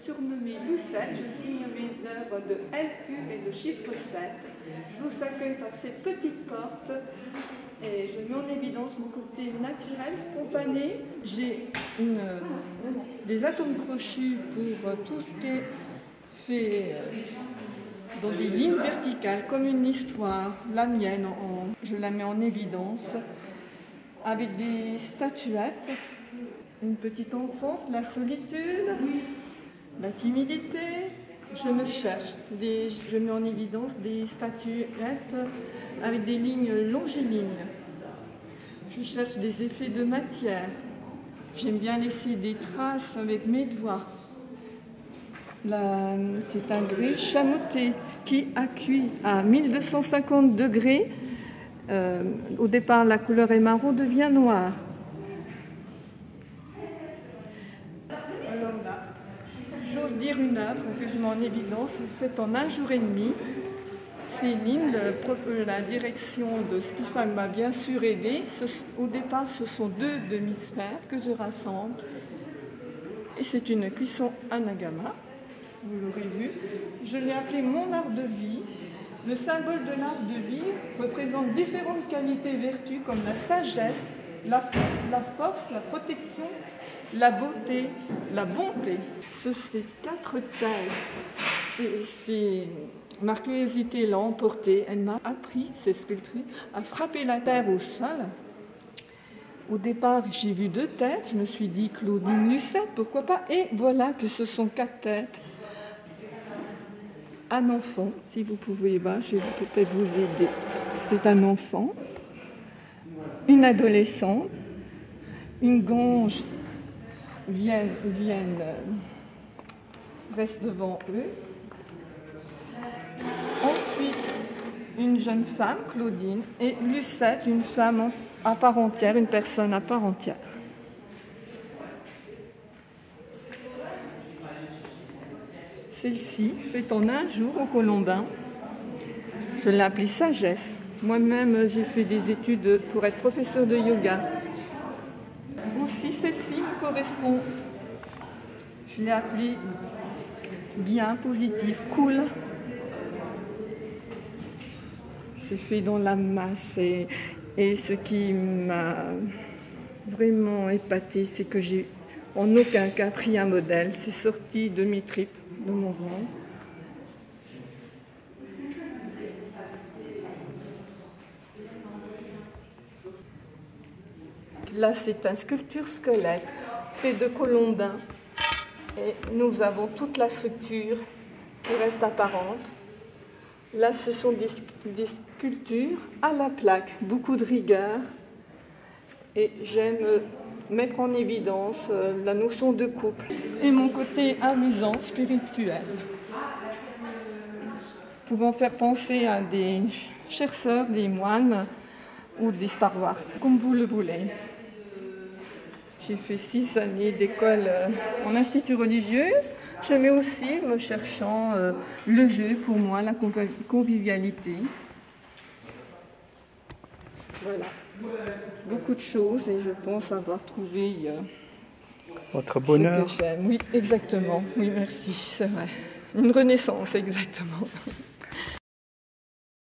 surnommée Lucette. Je signe mes œuvres de LU et de chiffre 7. Je vous accueille par cette petite porte et je mets en évidence mon côté naturel, spontané. J'ai des atomes crochus pour tout ce qui est fait dans des lignes verticales, comme une histoire, la mienne, je la mets en évidence, avec des statuettes, une petite enfance, la solitude, la timidité. Je me cherche, je mets en évidence des statuettes avec des lignes longilines. Je cherche des effets de matière. J'aime bien laisser des traces avec mes doigts. C'est un grès chamoté qui a cuit à 1250 degrés. Au départ, la couleur est marron, devient noire. Alors là, j'ose dire une œuvre que je mets en évidence, faite en 1 jour et demi. Céline, la direction de Spifag m'a bien sûr aidée. Au départ, ce sont 2 demi-sphères que je rassemble. Et c'est une cuisson anagama, vous l'aurez vu. Je l'ai appelé mon art de vie. Le symbole de l'art de vie représente différentes qualités et vertus comme la sagesse, la force, la protection, la beauté, la bonté. Ces 4 têtes, ma curiosité l'a emportée. Elle m'a appris, cette sculpture, à frapper la terre au sol. Au départ, j'ai vu 2 têtes. Je me suis dit Claudine Lucette, pourquoi pas. Et voilà que ce sont 4 têtes. Un enfant, si vous pouvez, je vais peut-être vous aider. C'est un enfant, une adolescente, une gange reste devant eux. Ensuite, une jeune femme, Claudine, et Lucette, une femme à part entière, une personne à part entière. Celle-ci, faite en 1 jour au Colombin, je l'ai appelée sagesse. Moi-même, j'ai fait des études pour être professeur de yoga. Aussi, celle-ci me correspond. Je l'ai appelée bien, positif, cool. C'est fait dans la masse et ce qui m'a vraiment épatée, c'est que j'ai en aucun cas pris un modèle. C'est sorti de mes tripes, de mon ventre. Là, c'est une sculpture squelette fait de colombin. Et nous avons toute la structure qui reste apparente. Là, ce sont des sculptures à la plaque, beaucoup de rigueur. Et j'aime mettre en évidence la notion de couple et mon côté amusant, spirituel, pouvant faire penser à des chercheurs, des moines ou des Star Wars, comme vous le voulez. J'ai fait 6 années d'école en institut religieux. J'aimais aussi, me cherchant, le jeu pour moi, la convivialité. Voilà. Beaucoup de choses et je pense avoir trouvé votre bonheur. Ce que j'aime. Oui, exactement. Oui, merci, c'est vrai. Une renaissance, exactement.